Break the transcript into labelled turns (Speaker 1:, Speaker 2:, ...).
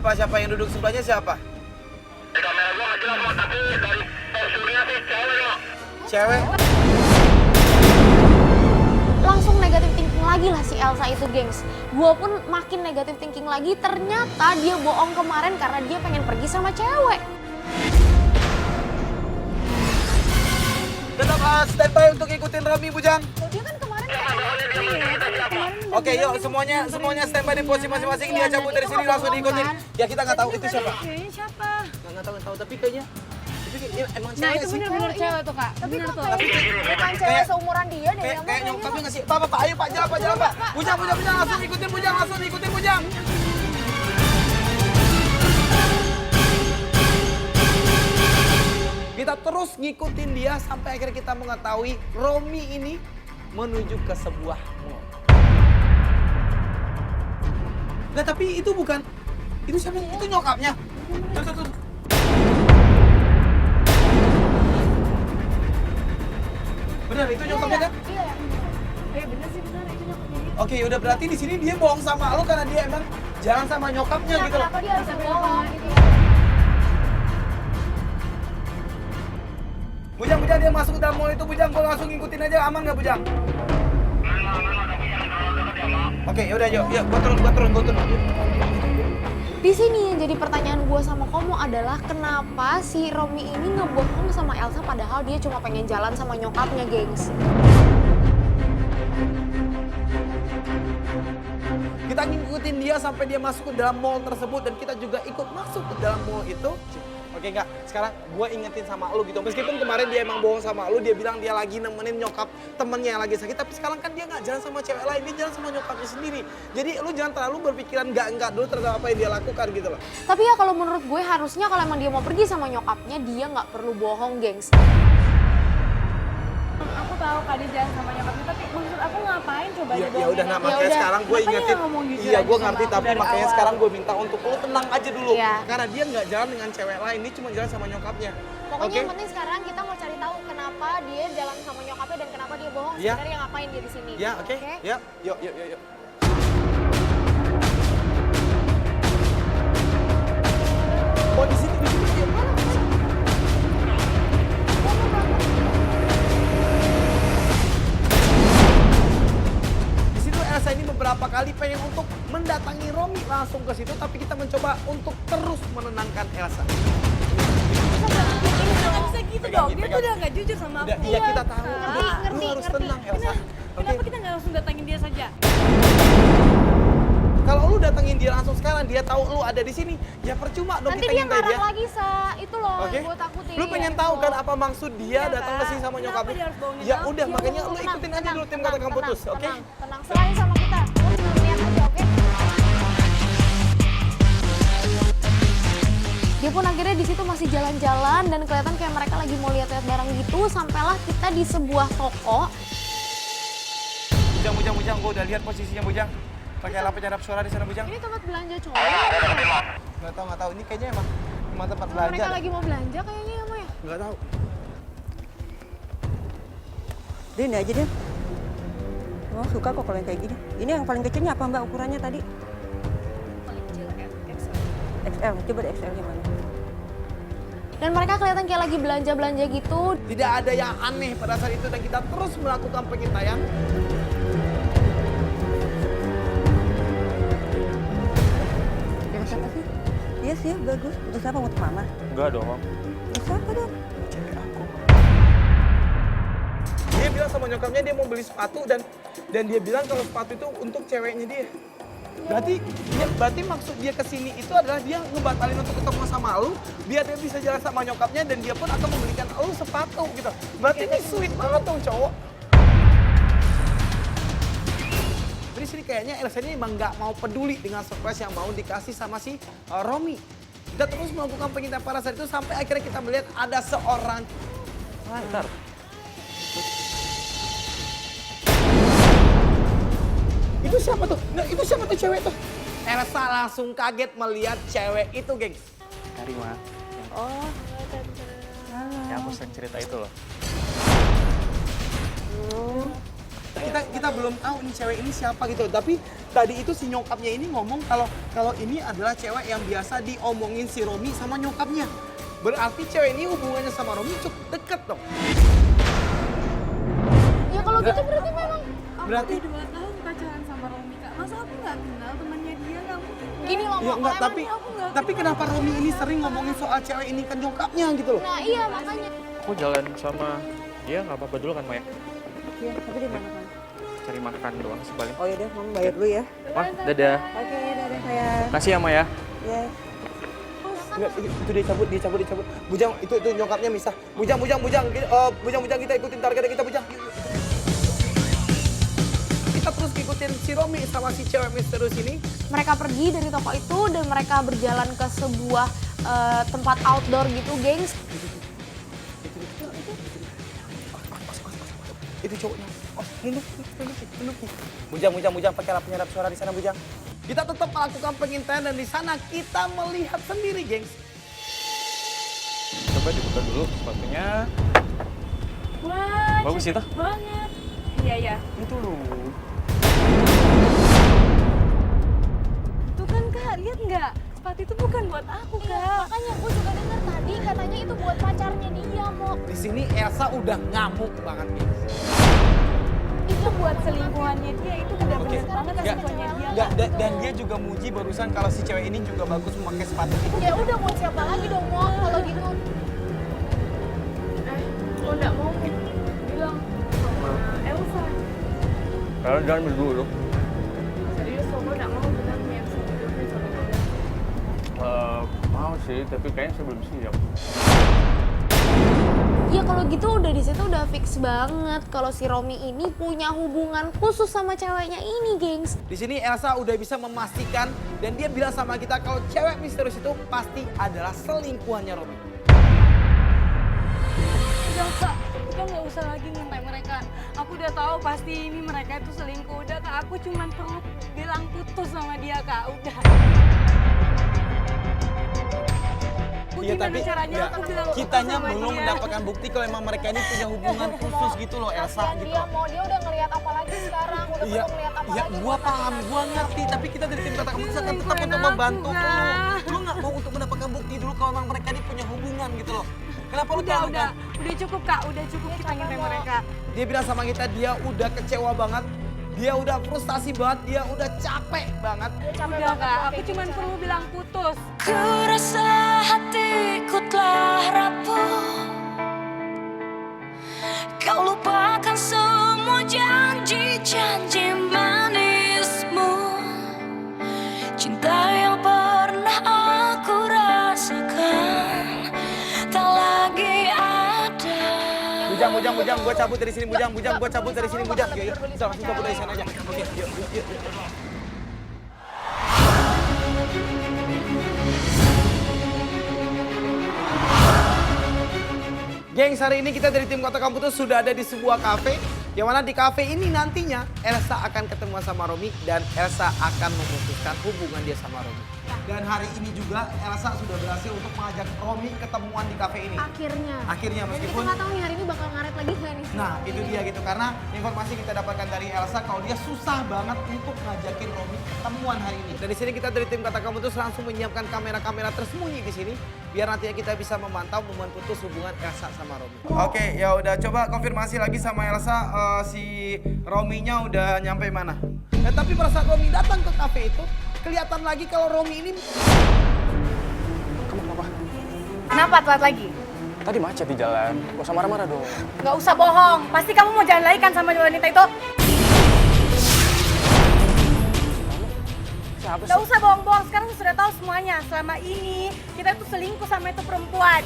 Speaker 1: Siapa yang duduk sebelahnya siapa?
Speaker 2: Di kamera gua nggak jelas, Mak, tapi dari posturnya sih cewek, Mak.
Speaker 1: Cewek?
Speaker 3: Langsung negatif thinking lagi lah si Elsa itu, gengs. Gue pun makin negatif thinking lagi, ternyata dia bohong kemarin karena dia pengen pergi sama cewek.
Speaker 1: Tetap standby untuk ikutin Romi, Bujang.
Speaker 3: Dia kan kemarin
Speaker 1: Oke, yuk semuanya standby di posisi masing-masing. Dia cabut dari sini langsung diikutin. Ya kita nggak tahu itu siapa.
Speaker 4: Kayaknya siapa?
Speaker 1: Nggak tahu, tapi kayaknya emang
Speaker 4: Nah
Speaker 1: cewek
Speaker 4: itu
Speaker 1: sih.
Speaker 4: bener-bener cewek tuh kak.
Speaker 3: Tapi
Speaker 4: Bener
Speaker 3: kok
Speaker 4: tuh.
Speaker 3: bukan cewek seumuran dia deh.
Speaker 1: Kayak nyokapnya nggak sih? Pak, ayo Pak, jalan Pak. Bujang, langsung ikutin Bujang. Kita terus ngikutin dia sampai akhirnya kita mengetahui Romi ini menuju ke sebuah mall. Nah tapi itu bukan, itu siapa? Itu nyokapnya. Tuh. Benar, itu nyokapnya kan?
Speaker 3: Iya.
Speaker 4: Bener sih bener itu nyokapnya dia.
Speaker 1: Oke, udah berarti di sini dia bohong sama lo karena dia emang jalan sama nyokapnya gitu loh.
Speaker 3: Kenapa dia harus bohong?
Speaker 1: Bujang, dia masuk ke dalam mall itu, Bujang. Gue langsung ngikutin aja, aman nggak Bujang? Oke, yaudah yuk, gue turun.
Speaker 3: Di sini yang jadi pertanyaan gue sama Komo adalah kenapa si Romi ini ngebohong sama Elsa padahal dia cuma pengen jalan sama nyokapnya, gengs.
Speaker 1: Kita ngikutin dia sampai dia masuk ke dalam mall tersebut dan kita juga ikut masuk ke dalam mall itu. Oke enggak, sekarang gue ingetin sama lu gitu. Meskipun kemarin dia emang bohong sama lu, dia bilang dia lagi nemenin nyokap temennya yang lagi sakit. Tapi sekarang kan dia nggak jalan sama cewek lain, dia jalan sama nyokapnya sendiri. Jadi lu jangan terlalu berpikiran enggak dulu terhadap apa yang dia lakukan gitu loh.
Speaker 3: Tapi ya kalau menurut gue harusnya kalau emang dia mau pergi sama nyokapnya, dia nggak perlu bohong, gengs.
Speaker 4: Aku tahu kak dia jalan sama nyokapnya, tapi maksud aku ngapain coba
Speaker 1: Ya
Speaker 4: dia
Speaker 1: udah, nah makanya
Speaker 3: udah.
Speaker 1: sekarang gue
Speaker 4: Kenapa dia
Speaker 1: ingetin.
Speaker 4: nggak ngomong jujur
Speaker 1: Iya
Speaker 4: aja
Speaker 1: gue
Speaker 4: sama
Speaker 1: ngerti,
Speaker 4: aku
Speaker 1: tapi
Speaker 4: dari
Speaker 1: makanya
Speaker 4: awal?
Speaker 1: sekarang gue minta untuk lu tenang aja dulu.
Speaker 3: Iya.
Speaker 1: Karena dia nggak jalan dengan cewek lain, dia cuma jalan sama nyokapnya.
Speaker 3: Pokoknya
Speaker 1: Oke?
Speaker 3: yang penting sekarang kita mau cari tahu kenapa dia jalan sama nyokapnya dan kenapa dia bohong.
Speaker 1: Iya.
Speaker 3: Sebenarnya ngapain dia di sini?
Speaker 1: Ya oke, ya, yuk. Oh di situ. Di situ Elsa ini beberapa kali pengen untuk mendatangi Romi langsung ke situ, tapi kita mencoba untuk terus menenangkan Elsa.
Speaker 4: Nggak bisa gitu dong, dia tuh udah nggak jujur sama aku.
Speaker 1: Iya kita tahu.
Speaker 3: Ngerti.
Speaker 1: Lu harus tenang Elsa.
Speaker 4: Kenapa kita nggak langsung datangin dia saja?
Speaker 1: Kalau lu datengin dia langsung sekarang, dia tahu lu ada di sini, ya percuma dong
Speaker 3: Nanti
Speaker 1: kita
Speaker 3: dia
Speaker 1: ngintai
Speaker 3: marah
Speaker 1: dia.
Speaker 3: lagi, Sa. Itu loh
Speaker 1: Oke.
Speaker 3: yang gue takutin.
Speaker 1: Lu pengen tahu kan apa maksud dia
Speaker 4: Iya,
Speaker 1: datang ke
Speaker 4: Kak.
Speaker 1: sini sama
Speaker 4: Kenapa
Speaker 1: nyokapnya?
Speaker 4: dia harus bohongin
Speaker 1: Ya
Speaker 4: aku?
Speaker 1: udah,
Speaker 3: Ya
Speaker 1: makanya
Speaker 3: udah,
Speaker 1: lu
Speaker 3: tenang,
Speaker 1: ikutin aja
Speaker 3: tenang,
Speaker 1: dulu tim
Speaker 3: tenang,
Speaker 1: kata kamu putus,
Speaker 3: tenang,
Speaker 1: oke?
Speaker 3: Tenang, selain sama kita. Lu cuma lihat aja, oke? Dia pun akhirnya di situ masih jalan-jalan dan kelihatan kayak mereka lagi mau lihat-lihat barang gitu. Sampailah kita di sebuah toko.
Speaker 1: Bujang, gua udah lihat posisinya Bujang. Pakai alat penyadap suara di sana Bujang.
Speaker 3: Ini tempat belanja cowok.
Speaker 1: Nggak tahu. Ini kayaknya emang tempat
Speaker 3: Mereka
Speaker 1: belanja.
Speaker 3: lagi mau belanja kayaknya ya, Mo ya?
Speaker 1: Nggak tahu.
Speaker 5: Din aja deh. Oh suka kok kalau yang kayak gini. Ini yang paling kecilnya apa mbak ukurannya tadi? XL. Coba deh XL-nya mana?
Speaker 3: Dan mereka kelihatan kayak lagi belanja-belanja gitu.
Speaker 1: Tidak ada yang aneh pada saat itu dan kita terus melakukan pengintaian.
Speaker 5: Terus apa sih? Iya sih bagus. Untuk siapa? Untuk mama?
Speaker 6: Enggak dong.
Speaker 5: Untuk siapa dong?
Speaker 6: Cewek aku.
Speaker 1: Dia bilang sama nyokapnya dia mau beli sepatu dan dia bilang kalau sepatu itu untuk ceweknya dia. Berarti maksud dia kesini itu adalah dia ngebatalin untuk ketemu sama lu biar dia bisa jalan sama nyokapnya dan dia pun akan membelikan lu sepatu gitu. Berarti ini sweet banget dong cowok. Jadi sini kayaknya Elsa ini emang nggak mau peduli dengan surprise yang mau dikasih sama si Romi. Kita terus melakukan pengintaian pada saat itu sampai akhirnya kita melihat ada seorang.
Speaker 6: Bentar.
Speaker 1: Itu siapa tuh? Nah, itu siapa tuh cewek tuh? Elsa langsung kaget melihat cewek itu, gengs.
Speaker 6: Karima.
Speaker 5: Oh.
Speaker 6: Yang aku sering cerita itu loh.
Speaker 1: Kita belum tahu nih cewek ini siapa gitu. Tapi tadi itu si nyokapnya ini ngomong kalau ini adalah cewek yang biasa diomongin si Romi sama nyokapnya. Berarti cewek ini hubungannya sama Romi cukup deket dong.
Speaker 3: Ya kalau gitu berarti memang
Speaker 4: Aku
Speaker 1: Berarti-
Speaker 4: udah 2 tahun pacaran sama Romi, Kak. Masa aku nggak kenal temannya dia? Nggak mungkin.
Speaker 3: gini loh,
Speaker 1: Ya
Speaker 3: Mak.
Speaker 1: enggak,
Speaker 3: Kalau
Speaker 1: tapi
Speaker 3: emang
Speaker 4: aku nggak
Speaker 1: tapi kenapa Romi ini sering ngomongin soal cewek ini ke nyokapnya gitu loh?
Speaker 3: Nah iya makanya.
Speaker 6: Aku jalan sama dia nggak apa-apa dulu kan, Maya?
Speaker 5: Iya, tapi di mana kan?
Speaker 6: Cari makan doang sih paling.
Speaker 5: Oh yaudah, mama bayar dulu ya.
Speaker 6: Wah, dadah.
Speaker 5: Oke, dadah sayang.
Speaker 6: Kasih ya, Maya.
Speaker 5: Ya.
Speaker 1: Enggak, itu dicabut. Bujang, itu nyokapnya misah. Bujang, kita ikutin targetnya kita, Bujang. Yuk. Kita terus ikutin si Romi sama si cewek misterius ini.
Speaker 3: Mereka pergi dari toko itu dan mereka berjalan ke sebuah tempat outdoor gitu, gengs.
Speaker 1: Itu cowoknya. Oh, nunduk. Bujang, pakai alat penyerap suara di sana, Bujang. Kita tetap melakukan pengintaian dan di sana kita melihat sendiri, gengs.
Speaker 6: Coba dibuka dulu sepatunya.
Speaker 4: Wah,
Speaker 6: Bagus
Speaker 4: cantik
Speaker 6: itu.
Speaker 4: banget. Iya.
Speaker 6: Itu loh.
Speaker 4: Tuh kan, Kak. Lihat nggak? Sepatu itu bukan buat aku, Kak.
Speaker 3: Makanya aku juga dengar tadi katanya itu buat pacarnya dia, Mok.
Speaker 1: Di sini Elsa udah ngamuk banget, gengs.
Speaker 4: Itu buat selingkuhannya dia. Itu benar-benar
Speaker 1: Oke.
Speaker 4: banget
Speaker 1: Nggak,
Speaker 4: selingkuhannya dia.
Speaker 1: dan dia juga muji barusan kalau si cewek ini juga bagus memakai sepatu itu.
Speaker 3: Ya udah buat siapa lagi dong, Mok, kalau gitu.
Speaker 4: Lo nggak mau bilang sama Elsa.
Speaker 6: Kalian jangan berdua loh.
Speaker 4: Serius, lo nggak mau bilang sama Elsa sama kamu?
Speaker 6: Mau sih, tapi kayaknya saya belum siap.
Speaker 3: Ya kalau gitu udah di situ udah fix banget kalau si Romi ini punya hubungan khusus sama ceweknya ini, gengs.
Speaker 1: Di sini Elsa udah bisa memastikan dan dia bilang sama kita kalau cewek misterius itu pasti adalah selingkuhannya Romi.
Speaker 4: Udah, Kak. Udah nggak usah lagi ngintai mereka. Aku udah tahu pasti ini mereka itu selingkuh. Udah, Kak. Aku cuma perlu bilang putus sama dia, Kak. Udah.
Speaker 1: Iya tapi
Speaker 4: caranya
Speaker 1: ya,
Speaker 4: aku bilang putus
Speaker 1: kitanya
Speaker 4: sama
Speaker 1: belum
Speaker 4: dia?
Speaker 1: mendapatkan bukti kalau emang mereka ini punya hubungan khusus gitu loh Elsa
Speaker 3: Kasian
Speaker 1: gitu.
Speaker 3: dia, mau dia udah ngelihat apa lagi sekarang, udah
Speaker 1: Iya,
Speaker 3: perlu ngelihat apa
Speaker 1: iya,
Speaker 3: lagi.
Speaker 1: gua paham, gua ngerti, tapi kita dari tim kata keputusan kan tetap
Speaker 4: Selingkuhin
Speaker 1: untuk membantu
Speaker 4: aku,
Speaker 1: lu.
Speaker 4: Kak.
Speaker 1: Lu nggak mau untuk mendapatkan bukti dulu kalau emang mereka ini punya hubungan gitu loh. Kenapa lu
Speaker 4: Udah
Speaker 1: terlalu
Speaker 4: cukup, Kak. Udah cukup kita ngintai mereka.
Speaker 1: Dia bilang sama kita dia udah kecewa banget, dia udah frustasi banget, dia udah capek banget.
Speaker 4: Udah, Kak. Aku cuma perlu bilang putus.
Speaker 7: Ku rasa hatiku telah rapuh. Kau lupakan semua janji-janji manismu. Cinta yang pernah aku rasakan tak lagi ada.
Speaker 1: Bujang, gua cabut dari sini, Bujang, gua cabut dari sini, Bujang. Yuk, kita langsung cabut dari sana aja. Oke, yuk. Gengs, hari ini kita dari tim Kota Kampus sudah ada di sebuah kafe. Yang mana di kafe ini nantinya Elsa akan ketemu sama Romi dan Elsa akan memutuskan hubungan dia sama Romi. Dan hari ini juga Elsa sudah berhasil untuk mengajak Romi ketemuan di kafe ini. Akhirnya
Speaker 3: Dan kita
Speaker 1: meskipun
Speaker 3: nggak tahu nih hari ini bakal ngaret lagi nggak nih.
Speaker 1: nah, itu dia gitu. Karena informasi kita dapatkan dari Elsa kalau dia susah banget untuk ngajakin Romi ketemuan hari ini. Dan di sini kita dari tim Kata Kamu Putus langsung menyiapkan kamera-kamera tersembunyi di sini biar nantinya kita bisa memantau momen putus hubungan Elsa sama Romi. Oke, ya udah coba konfirmasi lagi sama Elsa si Rominya udah nyampe mana. Dan tapi pada saat Romi datang ke kafe itu kelihatan lagi kalau Romi ini
Speaker 6: Kamu kenapa?
Speaker 4: Kenapa telat lagi?
Speaker 6: Tadi macet di jalan. Gak usah marah-marah dong.
Speaker 4: Nggak usah bohong. Pasti kamu mau jalan lagi kan sama wanita itu?
Speaker 6: Siapa
Speaker 4: Nggak usah bohong-bohong. Sekarang sudah tahu semuanya. Selama ini kita tuh selingkuh sama itu perempuan.